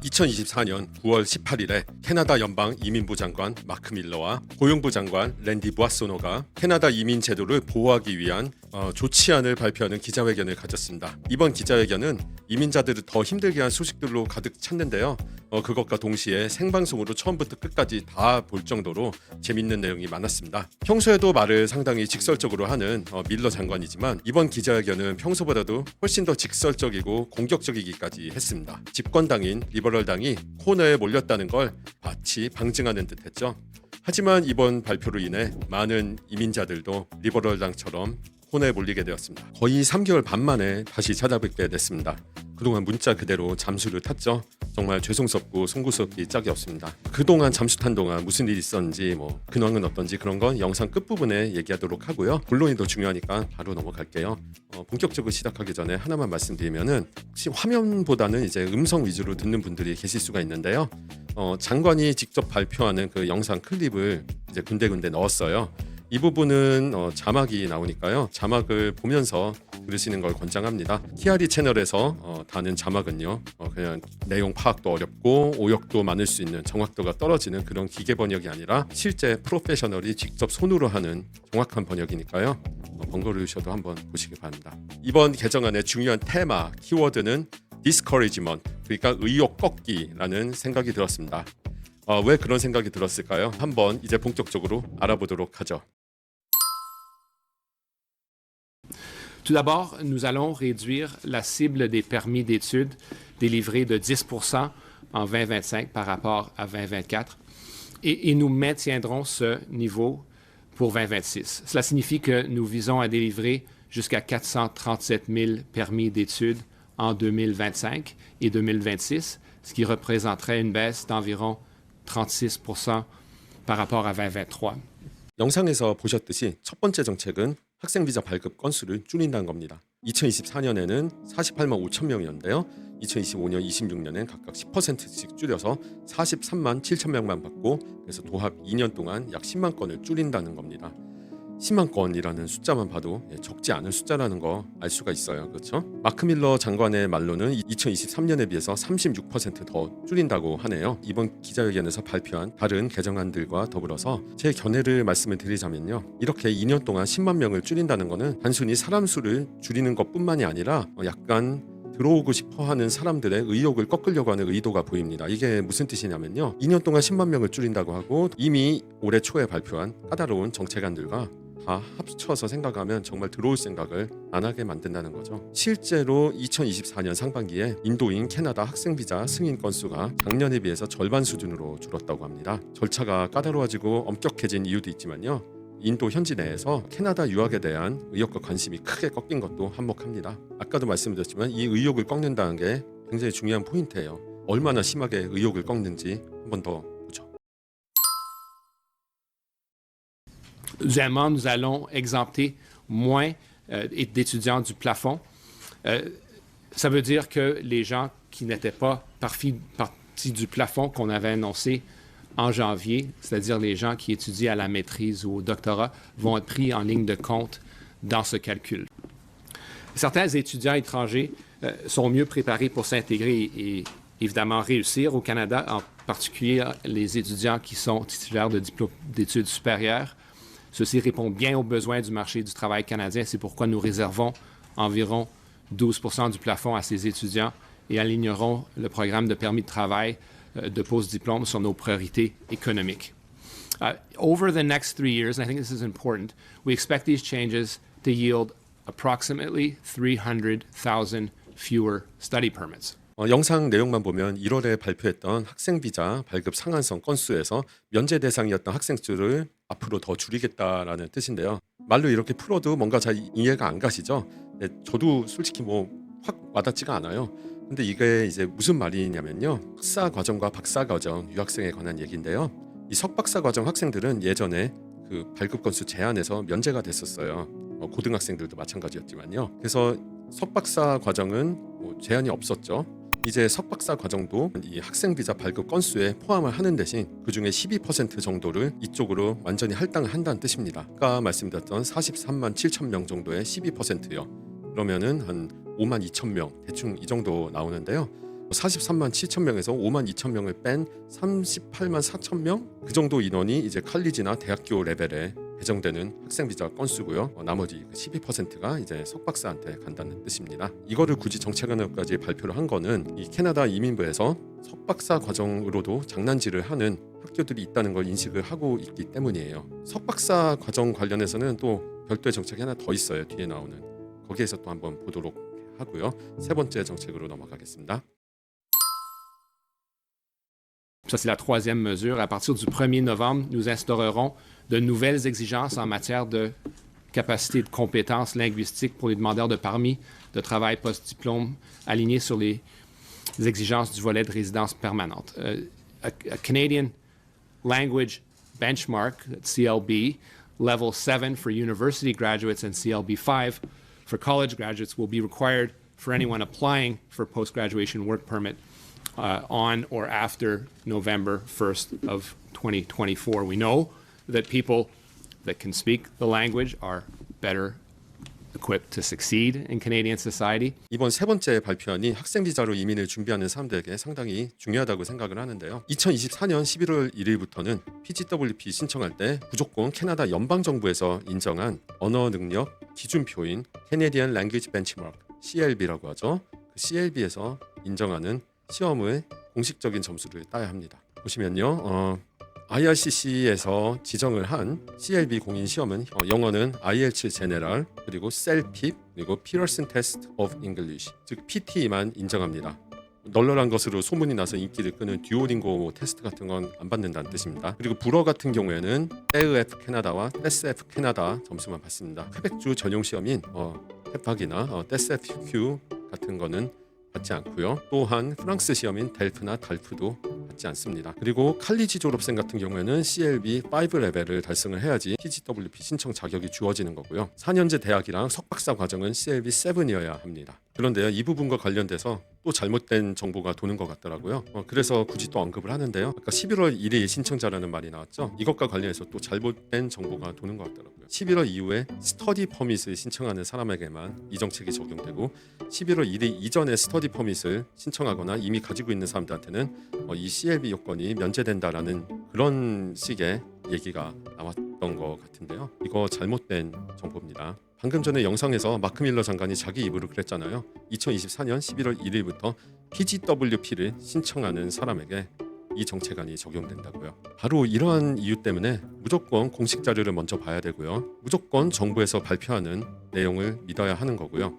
2024년 9월 18일에 캐나다 연방 이민부 장관 마크 밀러와 고용부 장관 랜디 부아소노가 캐나다 이민 제도를 보호하기 위한 조치안을 발표하는 기자회견을 가졌습니다. 이번 기자회견은 이민자들을 더 힘들게 한 소식들로 가득 찼는데요. 그것과 동시에 생방송으로 처음부터 끝까지 다 볼 정도로 재밌는 내용이 많았습니다. 평소에도 말을 상당히 직설적으로 하는 밀러 장관이지만 이번 기자회견은 평소보다도 훨씬 더 직설적이고 공격적이기까지 했습니다. 집권당인 리버럴당이 코너에 몰렸다는 걸 마치 방증하는 듯했죠. 하지만 이번 발표로 인해 많은 이민자들도 리버럴당처럼 코너에 몰리게 되었습니다. 거의 3개월 반 만에 다시 찾아뵙게 됐습니다. 그동안 문자 그대로 잠수를 탔죠. 정말 죄송스럽고 송구스럽기 짝이 없습니다. 그동안 잠수 탄 동안 무슨 일이 있었는지 근황은 어떤지 그런 건 영상 끝부분에 얘기하도록 하고요. 본론이 더 중요하니까 바로 넘어갈게요. 본격적으로 시작하기 전에 하나만 말씀드리면은 혹시 화면보다는 이제 음성 위주로 듣는 분들이 계실 수가 있는데요. 장관이 직접 발표하는 그 영상 클립을 이제 군데군데 넣었어요. 이 부분은 자막이 나오니까요. 자막을 보면서 들으시는 걸 권장합니다. TRE 채널에서 다는 자막은요. 그냥 내용 파악도 어렵고 오역도 많을 수 있는 정확도가 떨어지는 그런 기계 번역이 아니라 실제 프로페셔널이 직접 손으로 하는 정확한 번역이니까요. 번거로우셔도 한번 보시기 바랍니다. 이번 개정안의 중요한 테마, 키워드는 discouragement, 그러니까 의욕 꺾기라는 생각이 들었습니다. 왜 그런 생각이 들었을까요? 한번 이제 본격적으로 알아보도록 하죠. Tout d'abord, nous allons réduire la cible des permis d'études délivrés de 10% en 2025 par rapport à 2024 et nous maintiendrons ce niveau pour 2026. Cela signifie que nous visons à délivrer jusqu'à 437 000 permis d'études en 2025 et 2026, ce qui représenterait une baisse d'environ 36% par rapport à 2023. 영상에서 보셨듯이 첫 번째 정책은 학생 비자 발급 건수를 줄인다는 겁니다. 2024년에는 48만 5천 명이었는데요. 2025년, 26년엔 각각 10%씩 줄여서 43만 7천 명만 받고 그래서 도합 2년 동안 약 10만 건을 줄인다는 겁니다. 10만 건이라는 숫자만 봐도 적지 않은 숫자라는 거 알 수가 있어요. 그렇죠? 마크 밀러 장관의 말로는 2023년에 비해서 36%더 줄인다고 하네요. 이번 기자회견에서 발표한 다른 개정안들과 더불어서 제 견해를 말씀을 드리자면요. 이렇게 2년 동안 10만 명을 줄인다는 거는 단순히 사람 수를 줄이는 것뿐만이 아니라 약간 들어오고 싶어하는 사람들의 의욕을 꺾으려고 하는 의도가 보입니다. 이게 무슨 뜻이냐면요. 2년 동안 10만 명을 줄인다고 하고 이미 올해 초에 발표한 까다로운 정책안들과 다 합쳐서 생각하면 정말 들어올 생각을 안 하게 만든다는 거죠. 실제로 2024년 상반기에 인도인 캐나다 학생 비자 승인 건수가 작년에 비해서 절반 수준으로 줄었다고 합니다. 절차가 까다로워지고 엄격해진 이유도 있지만요. 인도 현지 내에서 캐나다 유학에 대한 의욕과 관심이 크게 꺾인 것도 한몫합니다. 아까도 말씀드렸지만 이 의욕을 꺾는다는 게 굉장히 중요한 포인트예요. 얼마나 심하게 의욕을 꺾는지 한 번 더 보죠. Deuxièmement, nous allons exempter moins d'étudiants du plafond. Ça veut dire que les gens qui n'étaient pas partis du plafond qu'on avait annoncé en janvier, c'est-à-dire les gens qui étudient à la maîtrise ou au doctorat, vont être pris en ligne de compte dans ce calcul. Certains étudiants étrangers sont mieux préparés pour s'intégrer et évidemment réussir au Canada, en particulier les étudiants qui sont titulaires de diplômes d'études supérieures. Ceci répond bien aux besoins du marché du travail canadien. C'est pourquoi nous réservons environ 12% du plafond à ces étudiants et alignerons le programme de permis de travail de post-diplôme sur nos priorités économiques. Over the next 3 years, and I think this is important, we expect these changes to yield approximately 300,000 fewer study permits. 영상 내용만 보면 1월에 발표했던 학생 비자 발급 상한선 건수에서 면제 대상이었던 학생 수를 앞으로 더 줄이겠다라는 뜻인데요. 말로 이렇게 풀어도 뭔가 잘 이해가 안 가시죠? 네, 저도 솔직히 확 와닿지가 않아요. 근데 이게 이제 무슨 말이냐면요. 석사 과정과 박사 과정 유학생에 관한 얘기인데요. 이 석박사 과정 학생들은 예전에 그 발급 건수 제한에서 면제가 됐었어요. 고등학생들도 마찬가지였지만요. 그래서 석박사 과정은 제한이 없었죠. 이제 석박사 과정도 이 학생 비자 발급 건수에 포함을 하는 대신 그중에 12% 정도를 이쪽으로 완전히 할당을 한다는 뜻입니다. 아까 말씀드렸던 43만 7천 명 정도의 12%요. 그러면은 한 5만 2천 명 대충 이 정도 나오는데요. 43만 7천 명에서 5만 2천 명을 뺀 38만 4천 명? 그 정도 인원이 이제 칼리지나 대학교 레벨에 배정되는 학생 비자 건수고요. 나머지 12%가 이제 석박사한테 간다는 뜻입니다. 이거를 굳이 정책안까지 발표를 한 거는 이 캐나다 이민부에서 석박사 과정으로도 장난질을 하는 학교들이 있다는 걸 인식을 하고 있기 때문이에요. 석박사 과정 관련해서는 또 별도의 정책이 하나 더 있어요. 뒤에 나오는 거기에서 또 한번 보도록 하고요. 세 번째 정책으로 넘어가겠습니다. Ça, c'est la troisième mesure. À partir du 1er novembre, nous instaurerons de nouvelles exigences en matière de capacité de compétences linguistiques pour les demandeurs de permis de travail post-diplôme alignés sur les exigences du volet de résidence permanente. A Canadian Language Benchmark, CLB, Level 7 for university graduates and CLB 5 for college graduates will be required for anyone applying for post-graduation work permit on or after November 1st of 2024. We know that people that can speak the language are better equipped to succeed in Canadian society. 이번 세 번째 발표안이 학생 비자로 이민을 준비하는 사람들에게 상당히 중요하다고 생각을 하는데요. 2024년 11월 1일부터는 PGWP 신청할 때 무조건 캐나다 연방 정부에서 인정한 언어 능력 기준표인 Canadian Language Benchmark (CLB)라고 하죠. 그 CLB에서 인정하는 시험을 공식적인 점수를 따야 합니다. 보시면요. IRCC에서 지정을 한 CLB 공인 시험은 영어는 IELTS 제네럴 그리고 CELPIP 그리고 Pearson Test of English 즉 PT만 인정합니다. 널널한 것으로 소문이 나서 인기를 끄는 듀오링고 테스트 같은 건 안 받는다는 뜻입니다. 그리고 불어 같은 경우에는 TEF 캐나다와 TESF 캐나다 점수만 받습니다. 퀘벡주 전용 시험인 TEFAC이나 TESFQ 같은 거는 받지 않고요. 또한 프랑스 시험인 델프나 달프도 받지 않습니다. 그리고 칼리지 졸업생 같은 경우에는 CLB 5 레벨을 달성을 해야지 PGWP 신청 자격이 주어지는 거고요. 4년제 대학이랑 석박사 과정은 CLB 7이어야 합니다. 그런데요, 이 부분과 관련돼서 또 잘못된 정보가 도는 것 같더라고요. 그래서 굳이 또 언급을 하는데요. 아까 11월 1일 신청자라는 말이 나왔죠. 이것과 관련해서 또 잘못된 정보가 도는 것 같더라고요. 11월 이후에 스터디 퍼밋을 신청하는 사람에게만 이 정책이 적용되고 11월 1일 이전에 스터디 퍼밋을 신청하거나 이미 가지고 있는 사람들한테는 이 CLB 요건이 면제된다라는 그런 식의 얘기가 나왔던 것 같은데요. 이거 잘못된 정보입니다. 방금 전에 영상에서 마크 밀러 장관이 자기 입으로 그랬잖아요. 2024년 11월 1일부터 PGWP를 신청하는 사람에게 이 정책안이 적용된다고요. 바로 이러한 이유 때문에 무조건 공식 자료를 먼저 봐야 되고요. 무조건 정부에서 발표하는 내용을 믿어야 하는 거고요.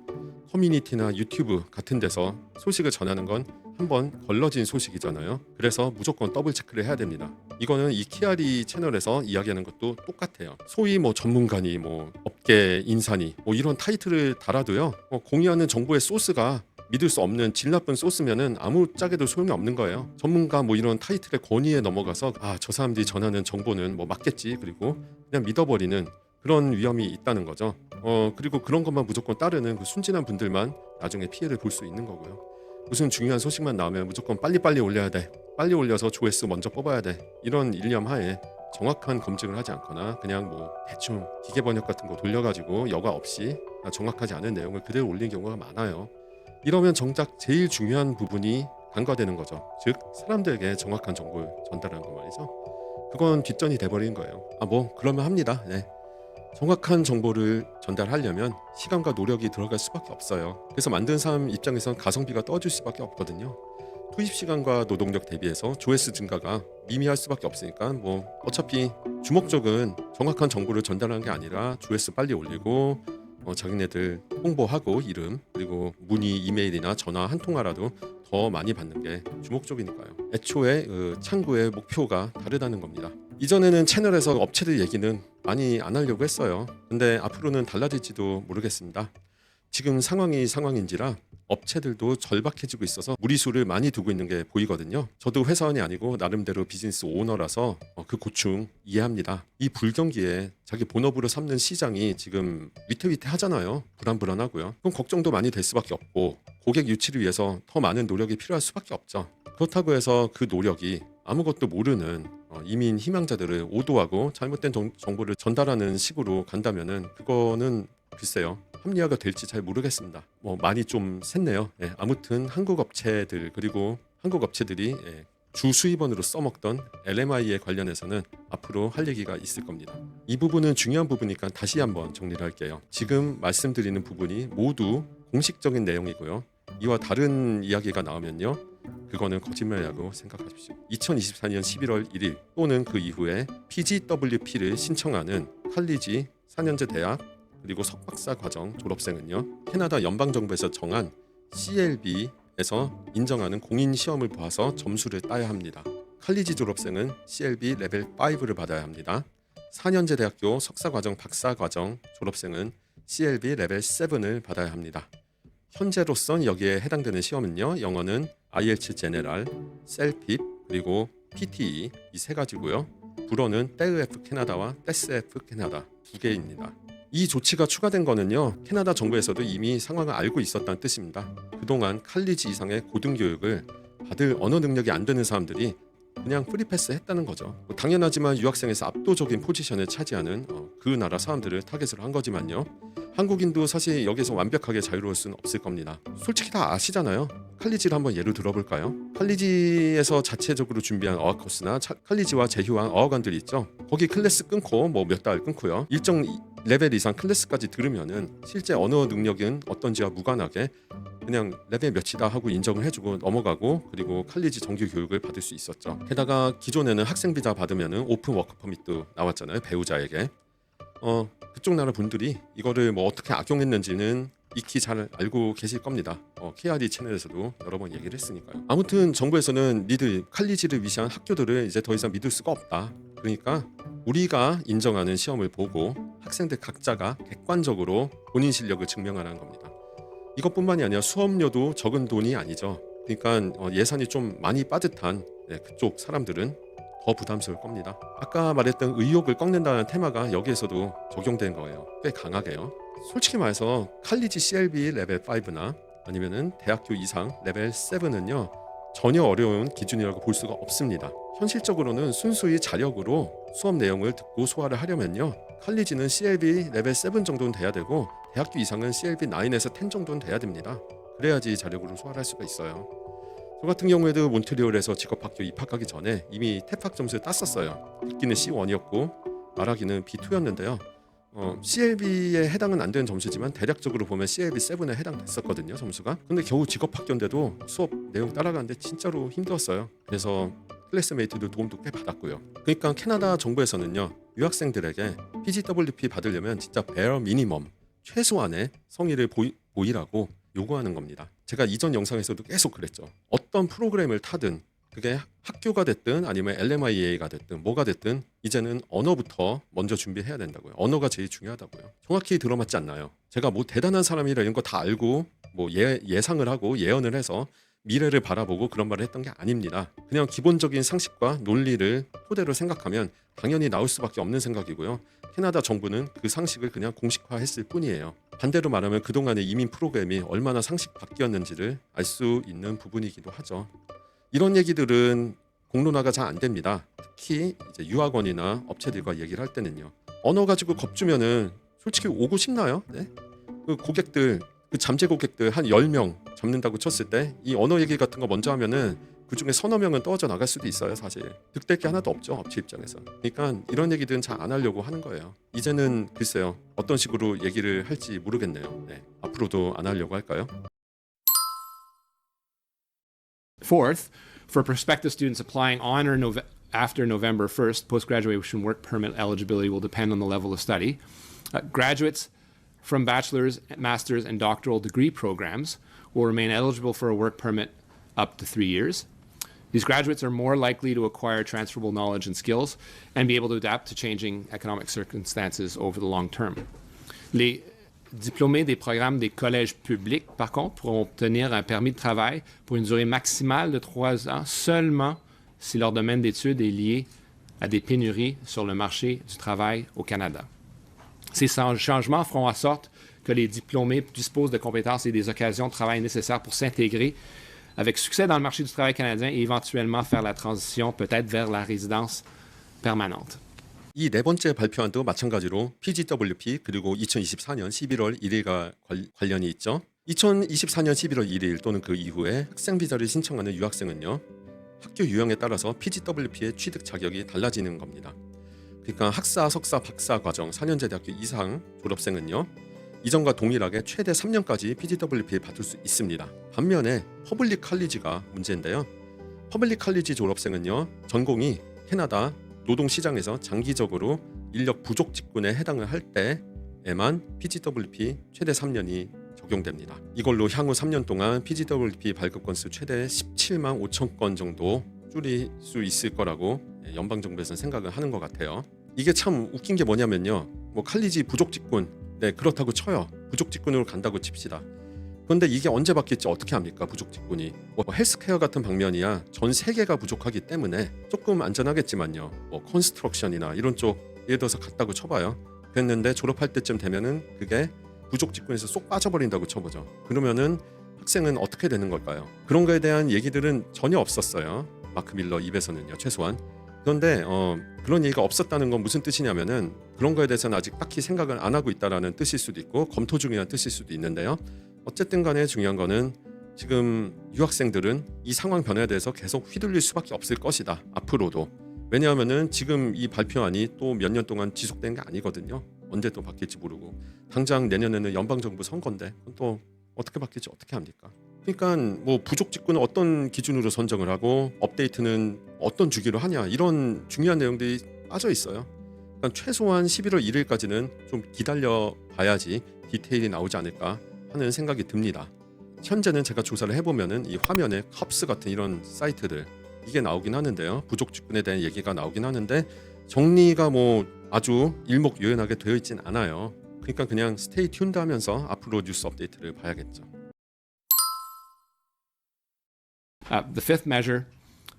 커뮤니티나 유튜브 같은 데서 소식을 전하는 건 한번 걸러진 소식이잖아요. 그래서 무조건 더블 체크를 해야 됩니다. 이거는 이 키아리 채널에서 이야기하는 것도 똑같아요. 소위 전문가니 업계 인사니 이런 타이틀을 달아도요. 공유하는 정보의 소스가 믿을 수 없는 질 나쁜 소스면은 아무짝에도 소용이 없는 거예요. 전문가 이런 타이틀의 권위에 넘어가서 저 사람들이 전하는 정보는 맞겠지 그리고 그냥 믿어버리는 그런 위험이 있다는 거죠. 그리고 그런 것만 무조건 따르는 그 순진한 분들만 나중에 피해를 볼 수 있는 거고요. 무슨 중요한 소식만 나오면 무조건 빨리빨리 올려야 돼. 빨리 올려서 조회수 먼저 뽑아야 돼. 이런 일념 하에 정확한 검증을 하지 않거나 그냥 대충 기계 번역 같은 거 돌려가지고 여과 없이 정확하지 않은 내용을 그대로 올리는 경우가 많아요. 이러면 정작 제일 중요한 부분이 간과되는 거죠. 즉 사람들에게 정확한 정보를 전달하는 거 말이죠. 그건 뒷전이 돼버린 거예요. 그러면 합니다. 네. 정확한 정보를 전달하려면 시간과 노력이 들어갈 수밖에 없어요. 그래서 만든 사람 입장에선 가성비가 떨어질 수밖에 없거든요. 투입 시간과 노동력 대비해서 조회수 증가가 미미할 수밖에 없으니까 어차피 주목적은 정확한 정보를 전달하는 게 아니라 조회수 빨리 올리고 자기네들 홍보하고 이름 그리고 문의 이메일이나 전화 한 통화라도 더 많이 받는 게 주목적이니까요. 애초에 창구의 목표가 다르다는 겁니다. 이전에는 채널에서 업체들 얘기는 많이 안 하려고 했어요. 근데 앞으로는 달라질지도 모르겠습니다. 지금 상황인지라 업체들도 절박해지고 있어서 무리수를 많이 두고 있는 게 보이거든요. 저도 회사원이 아니고 나름대로 비즈니스 오너라서 그 고충 이해합니다. 이 불경기에 자기 본업으로 삼는 시장이 지금 위태위태하잖아요. 불안불안하고요. 그럼 걱정도 많이 될 수밖에 없고 고객 유치를 위해서 더 많은 노력이 필요할 수밖에 없죠. 그렇다고 해서 그 노력이 아무것도 모르는 이민 희망자들을 오도하고 잘못된 정보를 전달하는 식으로 간다면은 그거는 글쎄요. 합리화가 될지 잘 모르겠습니다. 뭐 많이 좀 샜네요. 예, 아무튼 한국 업체들 그리고 한국 업체들이 주 수입원으로 써먹던 LMI에 관련해서는 앞으로 할 얘기가 있을 겁니다. 이 부분은 중요한 부분이니까 다시 한번 정리를 할게요. 지금 말씀드리는 부분이 모두 공식적인 내용이고요. 이와 다른 이야기가 나오면요, 그거는 거짓말이라고 생각하십시오. 2024년 11월 1일 또는 그 이후에 PGWP를 신청하는 칼리지 4년제 대학 그리고 석박사 과정 졸업생은요, 캐나다 연방정부에서 정한 CLB에서 인정하는 공인 시험을 보아서 점수를 따야 합니다. 칼리지 졸업생은 CLB 레벨 5를 받아야 합니다. 4년제 대학교 석사과정 박사과정 졸업생은 CLB 레벨 7을 받아야 합니다. 현재로선 여기에 해당되는 시험은요, 영어는 IELTS 제네럴, 셀핍 그리고 PTE 이 세 가지고요. 불어는 TEF 캐나다와 TESF 캐나다 두 개입니다. 이 조치가 추가된 거는요, 캐나다 정부에서도 이미 상황을 알고 있었다는 뜻입니다. 그동안 칼리지 이상의 고등교육을 받을 언어 능력이 안 되는 사람들이 그냥 프리패스 했다는 거죠. 당연하지만 유학생에서 압도적인 포지션을 차지하는 그 나라 사람들을 타겟으로 한 거지만요, 한국인도 사실 여기서 완벽하게 자유로울 수는 없을 겁니다. 솔직히 다 아시잖아요. 칼리지를 한번 예로 들어볼까요? 칼리지에서 자체적으로 준비한 어학 코스나 칼리지와 제휴한 어학원들이 있죠. 거기 클래스 끊고 뭐 몇 달 끊고요, 일정 레벨 이상 클래스까지 들으면은 실제 언어 능력은 어떤지와 무관하게 그냥 레벨 몇이다 하고 인정을 해주고 넘어가고, 그리고 칼리지 정규 교육을 받을 수 있었죠. 게다가 기존에는 학생 비자 받으면은 오픈 워크 퍼밋도 나왔잖아요, 배우자에게. 그쪽 나라 분들이 이거를 뭐 어떻게 악용했는지는 익히 잘 알고 계실 겁니다. KRD 채널에서도 여러 번 얘기를 했으니까요. 아무튼 정부에서는 칼리지를 위시한 학교들을 이제 더 이상 믿을 수가 없다. 그러니까 우리가 인정하는 시험을 보고 학생들 각자가 객관적으로 본인 실력을 증명하라는 겁니다. 이것뿐만이 아니라 수업료도 적은 돈이 아니죠. 그러니까 예산이 좀 많이 빠듯한 그쪽 사람들은 더 부담스러울 겁니다. 아까 말했던 의욕을 꺾는다는 테마가 여기에서도 적용된 거예요. 꽤 강하게요. 솔직히 말해서 칼리지 CLB 레벨 5나 아니면은 대학교 이상 레벨 7은요, 전혀 어려운 기준이라고 볼 수가 없습니다. 현실적으로는 순수히 자력으로 수업 내용을 듣고 소화를 하려면요, 칼리지는 CLB 레벨 7 정도는 돼야 되고 대학교 이상은 CLB 9에서 10 정도는 돼야 됩니다. 그래야지 자력으로 소화를 할 수가 있어요. 저 같은 경우에도 몬트리올에서 직업학교 입학하기 전에 이미 TEFAC 점수를 땄었어요. 읽기는 C1이었고 말하기는 B2였는데요. CLB에 해당은 안 되는 점수지만 대략적으로 보면 CLB 7에 해당됐었거든요, 점수가. 근데 겨우 직업학교인데도 수업 내용 따라가는데 진짜로 힘들었어요. 그래서 클래스메이트도 도움도 꽤 받았고요. 그러니까 캐나다 정부에서는요, 유학생들에게 PGWP 받으려면 진짜 베어 미니멈 최소한의 성의를 보이라고 요구하는 겁니다. 제가 이전 영상에서도 계속 그랬죠. 어떤 프로그램을 타든 그게 학교가 됐든 아니면 LMIA가 됐든 뭐가 됐든 이제는 언어부터 먼저 준비해야 된다고요. 언어가 제일 중요하다고요. 정확히 들어맞지 않나요? 제가 뭐 대단한 사람이라 이런 거 다 알고 뭐 예상을 하고 예언을 해서 미래를 바라보고 그런 말을 했던 게 아닙니다. 그냥 기본적인 상식과 논리를 토대로 생각하면 당연히 나올 수밖에 없는 생각이고요. 캐나다 정부는 그 상식을 그냥 공식화했을 뿐이에요. 반대로 말하면 그동안의 이민 프로그램이 얼마나 상식 밖이었는지를 알 수 있는 부분이기도 하죠. 이런 얘기들은 공론화가 잘 안 됩니다. 특히 이제 유학원이나 업체들과 얘기를 할 때는요. 언어 가지고 겁주면은 솔직히 오고 싶나요? 네? 그 고객들, 그 잠재 고객들 한 10명 잡는다고 쳤을 때 이 언어 얘기 같은 거 먼저 하면은 그중에 서너 명은 떨어져 나갈 수도 있어요. 사실 득될 게 하나도 없죠, 업체 입장에서. 그러니까 이런 얘기들은 잘 안 하려고 하는 거예요. 이제는 글쎄요, 어떤 식으로 얘기를 할지 모르겠네요. 네, 앞으로도 안 하려고 할까요? Fourth, for prospective students applying on or after November 1st, post-graduation work permit eligibility will depend on the level of study. Graduates from bachelor's, master's, and doctoral degree programs will remain eligible for a work permit up to 3 years. These graduates are more likely to acquire transferable knowledge and skills and be able to adapt to changing economic circumstances over the long term. Les diplômés des programmes des collèges publics, par contre, pourront obtenir un permis de travail pour une durée maximale de 3 ans seulement si leur domaine d'études est lié à des pénuries sur le marché du travail au Canada. Ces changements feront en sorte que les diplômés disposent de compétences et des occasions de travail nécessaires pour s'intégrer avec succès dans le marché du travail canadien et éventuellement faire la transition peut-être vers la résidence permanente. 이 네 번째 발표안도 마찬가지로 PGWP 그리고 2024년 11월 1일과 관련이 있죠. 2024년 11월 1일 또는 그 이후에 학생 비자를 신청하는 유학생은요. 학교 유형에 따라서 PGWP의 취득 자격이 달라지는 겁니다. 그러니까 학사, 석사, 박사 과정 4년제 대학교 이상 졸업생은요. 이전과 동일하게 최대 3년까지 PGWP 받을 수 있습니다. 반면에 퍼블릭 칼리지가 문제인데요. 퍼블릭 칼리지 졸업생은요. 전공이 캐나다 노동시장에서 장기적으로 인력 부족 직군에 해당을 할 때에만 PGWP 최대 3년이 적용됩니다. 이걸로 향후 3년 동안 PGWP 발급 건수 최대 17만 5천 건 정도 줄일 수 있을 거라고 연방정부에서는 생각을 하는 것 같아요. 이게 참 웃긴 게 뭐냐면요. 뭐 칼리지 부족 직군, 네 그렇다고 쳐요. 부족 직군으로 간다고 칩시다. 그런데 이게 언제 바뀔지 어떻게 합니까? 부족 직군이 뭐 헬스케어 같은 방면이야 전 세계가 부족하기 때문에 조금 안전하겠지만요. 뭐 컨스트럭션이나 이런 쪽 예를 들어서 갔다고 쳐봐요. 그랬는데 졸업할 때쯤 되면은 그게 부족 직군에서 쏙 빠져버린다고 쳐보죠. 그러면은 학생은 어떻게 되는 걸까요? 그런 거에 대한 얘기들은 전혀 없었어요. 마크 밀러 입에서는요, 최소한. 그런데 그런 얘기가 없었다는 건 무슨 뜻이냐면은 그런 거에 대해서는 아직 딱히 생각을 안 하고 있다라는 뜻일 수도 있고 검토 중이라는 뜻일 수도 있는데요. 어쨌든 간에 중요한 거는 지금 유학생들은 이 상황 변화에 대해서 계속 휘둘릴 수밖에 없을 것이다. 앞으로도. 왜냐하면은 지금 이 발표안이 또 몇 년 동안 지속된 게 아니거든요. 언제 또 바뀔지 모르고. 당장 내년에는 연방정부 선거인데 또 어떻게 바뀔지 어떻게 합니까? 그러니까 뭐 부족 직군은 어떤 기준으로 선정을 하고 업데이트는 어떤 주기로 하냐 이런 중요한 내용들이 빠져 있어요. 그러니까 최소한 11월 1일까지는 좀 기다려 봐야지 디테일이 나오지 않을까 하는 생각이 듭니다. 현재는 제가 조사를 해보면은 이 화면에 컵스 같은 이런 사이트들 이게 나오긴 하는데요. 부족 직군에 대한 얘기가 나오긴 하는데 정리가 뭐 아주 일목요연하게 되어 있진 않아요. 그러니까 그냥 스테이 튠드 하면서 앞으로 뉴스 업데이트를 봐야겠죠. The fifth measure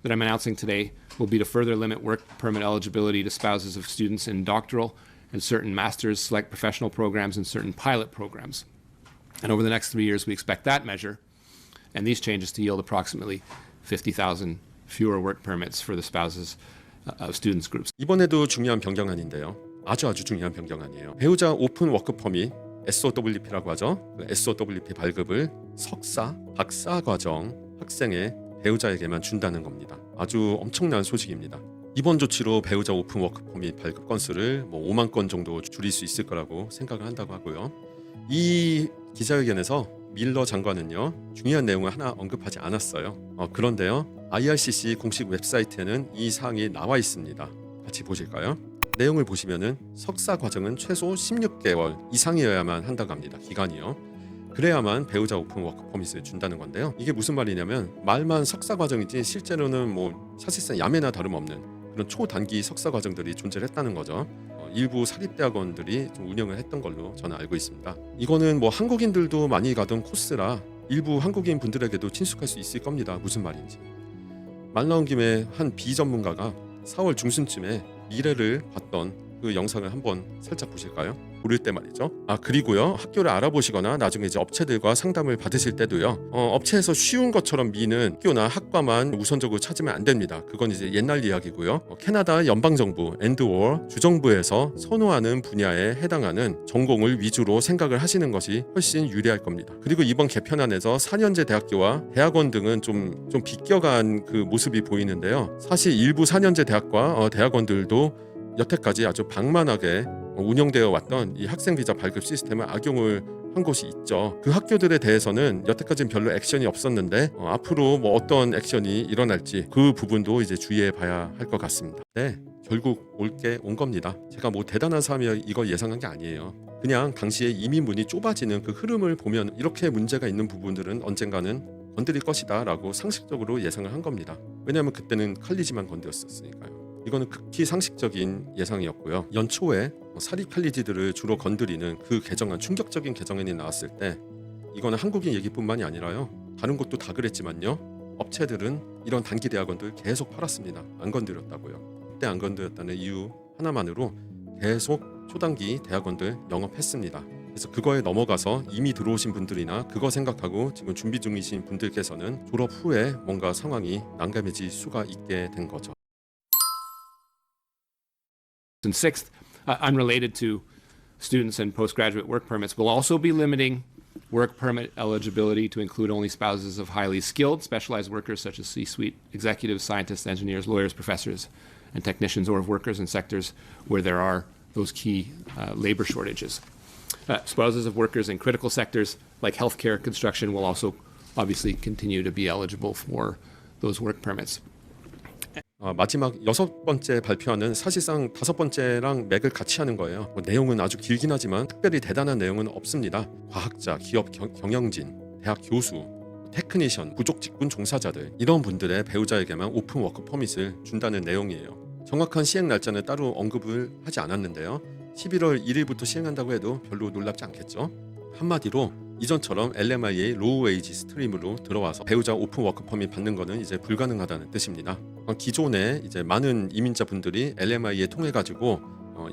that I'm announcing today will be to further limit work permit eligibility to spouses of students in doctoral and certain master's select professional programs and certain pilot programs. And over the next 3 years, we expect that measure and these changes to yield approximately 50,000 fewer work permits for the spouses of students groups. 이번에도 중요한 변경안인데요. 아주 중요한 변경안이에요. 배우자 오픈 워크 퍼밋 SOWP라고 하죠. 그 SOWP 발급을 석사, 박사 과정 학생의 배우자에게만 준다는 겁니다. 아주 엄청난 소식입니다. 이번 조치로 배우자 오픈 워크 퍼밋 발급 건수를 뭐 5만 건 정도 줄일 수 있을 거라고 생각을 한다고 하고요. 이 기자회견에서 밀러 장관은요 중요한 내용을 하나 언급하지 않았어요. 그런데요 IRCC 공식 웹사이트에는 이 사항이 나와 있습니다. 같이 보실까요? 내용을 보시면은 석사 과정은 최소 16개월 이상이어야만 한다고 합니다. 기간이요. 그래야만 배우자 오픈 워크 퍼밋을 준다는 건데요. 이게 무슨 말이냐면 말만 석사 과정이지 실제로는 뭐 사실상 야매나 다름없는 그런 초단기 석사 과정들이 존재했다는 거죠. 일부 사립대학원들이 좀 운영을 했던 걸로 저는 알고 있습니다. 이거는 뭐 한국인들도 많이 가던 코스라 일부 한국인 분들에게도 친숙할 수 있을 겁니다. 무슨 말인지. 말 나온 김에 한 비전문가가 4월 중순쯤에 미래를 봤던 그 영상을 한번 살짝 보실까요? 고를 때 말이죠. 그리고요 학교를 알아보시거나 나중에 이제 업체들과 상담을 받으실 때도요 업체에서 쉬운 것처럼 미는 학교나 학과만 우선적으로 찾으면 안 됩니다. 그건 이제 옛날 이야기고요. 캐나다 연방정부 앤드워 주정부에서 선호하는 분야에 해당하는 전공을 위주로 생각을 하시는 것이 훨씬 유리할 겁니다. 그리고 이번 개편안에서 4년제 대학교와 대학원 등은 좀 비껴간 그 모습이 보이는데요. 사실 일부 4년제 대학과 대학원들도 여태까지 아주 방만하게 운영되어 왔던 이 학생 비자 발급 시스템을 악용을 한 곳이 있죠. 그 학교들에 대해서는 여태까지는 별로 액션이 없었는데 앞으로 뭐 어떤 액션이 일어날지 그 부분도 이제 주의해 봐야 할 것 같습니다. 네, 결국 올 게 온 겁니다. 제가 뭐 대단한 사람이 이걸 예상한 게 아니에요. 그냥 당시에 이민문이 좁아지는 그 흐름을 보면 이렇게 문제가 있는 부분들은 언젠가는 건드릴 것이다 라고 상식적으로 예상을 한 겁니다. 왜냐하면 그때는 칼리지만 건드렸었으니까요. 이거는 극히 상식적인 예상이었고요. 연초에 사립 칼리지들을 주로 건드리는 그 개정안, 충격적인 개정안이 나왔을 때 이거는 한국인 얘기뿐만이 아니라요. 다른 곳도 다 그랬지만요. 업체들은 이런 단기 대학원들 계속 팔았습니다. 안 건드렸다고요. 그때 안 건드렸다는 이유 하나만으로 계속 초단기 대학원들 영업했습니다. 그래서 그거에 넘어가서 이미 들어오신 분들이나 그거 생각하고 지금 준비 중이신 분들께서는 졸업 후에 뭔가 상황이 난감해질 수가 있게 된 거죠. And sixth, unrelated to students and postgraduate work permits, we'll also be limiting work permit eligibility to include only spouses of highly skilled, specialized workers such as C-suite executives, scientists, engineers, lawyers, professors, and technicians, or of workers in sectors where there are those key labor shortages. Spouses of workers in critical sectors like healthcare, construction will also obviously continue to be eligible for those work permits. 마지막 6번째 발표안은 사실상 5번째랑 맥을 같이 하는 거예요. 내용은 아주 길긴 하지만 특별히 대단한 내용은 없습니다. 과학자, 기업 경영진, 대학 교수, 테크니션, 부족 직군 종사자들 이런 분들의 배우자에게만 오픈 워크 퍼밋을 준다는 내용이에요. 정확한 시행 날짜는 따로 언급을 하지 않았는데요. 11월 1일부터 시행한다고 해도 별로 놀랍지 않겠죠. 한마디로 이전처럼 LMIA 로우 웨이지 스트림으로 들어와서 배우자 오픈 워크 퍼밋 받는 거는 이제 불가능하다는 뜻입니다. 기존에 이제 많은 이민자 분들이 LMIA 통해 가지고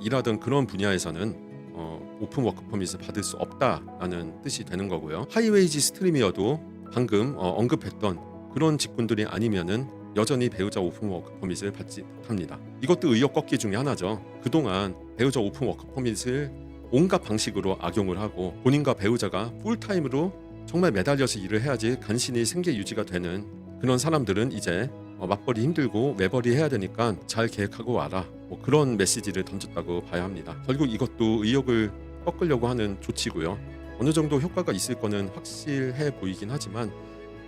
일하던 그런 분야에서는 오픈 워크 퍼밋을 받을 수 없다라는 뜻이 되는 거고요. 하이 웨이지 스트림이어도 방금 언급했던 그런 직군들이 아니면은 여전히 배우자 오픈 워크 퍼밋을 받지 못합니다. 이것도 의욕 꺾기 중에 하나죠. 그동안 배우자 오픈 워크 퍼밋을 온갖 방식으로 악용을 하고 본인과 배우자가 풀타임으로 정말 매달려서 일을 해야지 간신히 생계 유지가 되는 그런 사람들은 이제 맞벌이 힘들고 외벌이 해야 되니까 잘 계획하고 와라, 그런 메시지를 던졌다고 봐야 합니다. 결국 이것도 의욕을 꺾으려고 하는 조치고요. 어느 정도 효과가 있을 거는 확실해 보이긴 하지만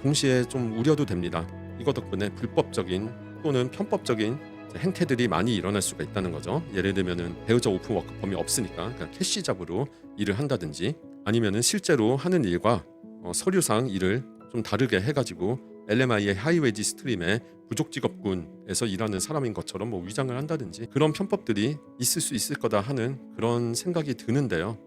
동시에 좀 우려도 됩니다. 이것 덕분에 불법적인 또는 편법적인 행태들이 많이 일어날 수가 있다는 거죠. 예를 들면은 배우자 오픈 워크펌이 없으니까 그냥 캐시 잡으로 일을 한다든지, 아니면은 실제로 하는 일과 서류상 일을 좀 다르게 해가지고 LMI의 하이웨지 스트림의 부족 직업군에서 일하는 사람인 것처럼 위장을 한다든지 그런 편법들이 있을 수 있을 거다 하는 그런 생각이 드는데요.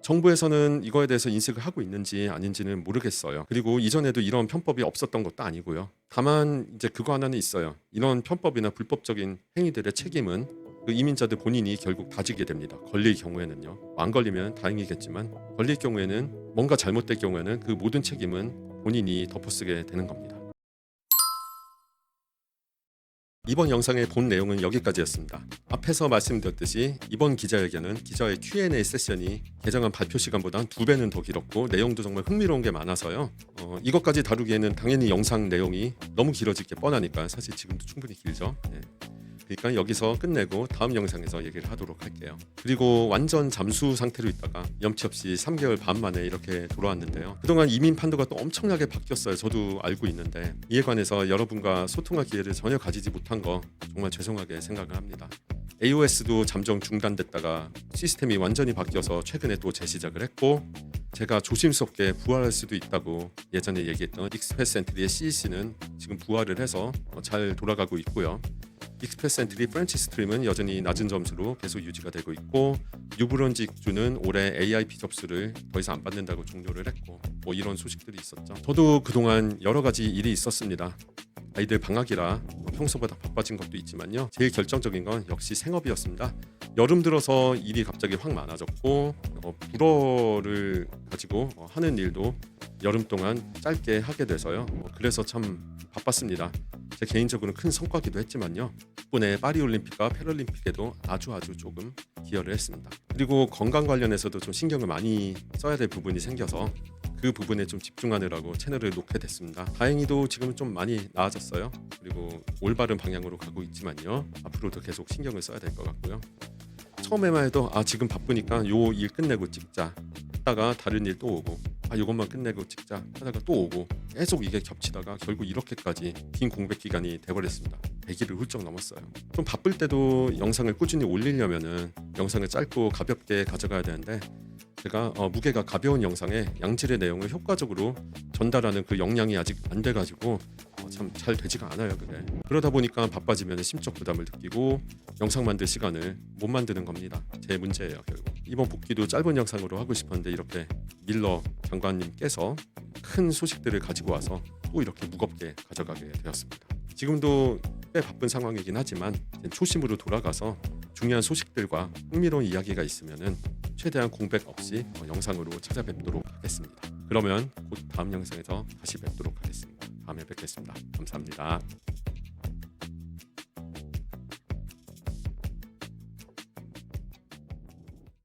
정부에서는 이거에 대해서 인식을 하고 있는지 아닌지는 모르겠어요. 그리고 이전에도 이런 편법이 없었던 것도 아니고요. 다만 이제 그거 하나는 있어요. 이런 편법이나 불법적인 행위들의 책임은 그 이민자들 본인이 결국 다지게 됩니다. 걸릴 경우에는요. 안 걸리면 다행이겠지만 걸릴 경우에는 뭔가 잘못될 경우에는 그 모든 책임은 본인이 덮어쓰게 되는 겁니다. 이번 영상의 본 내용은 여기까지였습니다. 앞에서 말씀드렸듯이 이번 기자회견은 기자의 Q&A 세션이 개정안 발표 시간보다 2배는 더 길었고 내용도 정말 흥미로운 게 많아서요. 이것까지 다루기에는 당연히 영상 내용이 너무 길어질 게 뻔하니까 사실 지금도 충분히 길죠. 네. 그러니까 여기서 끝내고 다음 영상에서 얘기를 하도록 할게요. 그리고 완전 잠수 상태로 있다가 염치 없이 3개월 반 만에 이렇게 돌아왔는데요. 그동안 이민 판도가 또 엄청나게 바뀌었어요. 저도 알고 있는데 이에 관해서 여러분과 소통할 기회를 전혀 가지지 못한 거 정말 죄송하게 생각을 합니다. AOS도 잠정 중단됐다가 시스템이 완전히 바뀌어서 최근에 또 재시작을 했고, 제가 조심스럽게 부활할 수도 있다고 예전에 얘기했던 익스프레스 엔트리의 CEC는 지금 부활을 해서 잘 돌아가고 있고요. 익스프레스 엔트리 프렌치 스트림은 여전히 낮은 점수로 계속 유지가 되고 있고, 뉴브런직주는 올해 AIP 접수를 더 이상 안 받는다고 종료를 했고, 이런 소식들이 있었죠. 저도 그동안 여러 가지 일이 있었습니다. 아이들 방학이라 평소보다 바빠진 것도 있지만요. 제일 결정적인 건 역시 생업이었습니다. 여름 들어서 일이 갑자기 확 많아졌고 불어를 가지고 하는 일도 여름 동안 짧게 하게 돼서요. 그래서 참 바빴습니다. 제 개인적으로는 큰 성과기도 했지만요. 덕분에 파리올림픽과 패럴림픽에도 아주 조금 기여를 했습니다. 그리고 건강 관련해서도 좀 신경을 많이 써야 될 부분이 생겨서 그 부분에 좀 집중하느라고 채널을 놓게 됐습니다. 다행히도 지금은 좀 많이 나아졌어요. 그리고 올바른 방향으로 가고 있지만요. 앞으로도 계속 신경을 써야 될 것 같고요. 처음에만 해도 지금 바쁘니까 요 일 끝내고 찍자 하다가 다른 일 또 오고, 요것만 끝내고 찍자 하다가 또 오고, 계속 이게 겹치다가 결국 이렇게까지 긴 공백 기간이 돼버렸습니다. 100일을 훌쩍 넘었어요. 좀 바쁠 때도 영상을 꾸준히 올리려면은 영상을 짧고 가볍게 가져가야 되는데, 제가 무게가 가벼운 영상에 양질의 내용을 효과적으로 전달하는 그 역량이 아직 안 돼가지고 참 잘 되지가 않아요. 그러다 보니까 바빠지면 심적 부담을 느끼고 영상 만들 시간을 못 만드는 겁니다. 제 문제예요. 결국 이번 복귀도 짧은 영상으로 하고 싶었는데 이렇게 밀러 장관님께서 큰 소식들을 가지고 와서 또 이렇게 무겁게 가져가게 되었습니다. 지금도 꽤 바쁜 상황이긴 하지만 초심으로 돌아가서 중요한 소식들과 흥미로운 이야기가 있으면은 최대한 공백 없이 영상으로 찾아뵙도록 하겠습니다. 그러면 곧 다음 영상에서 다시 뵙도록 하겠습니다. 다음에 뵙겠습니다. 감사합니다.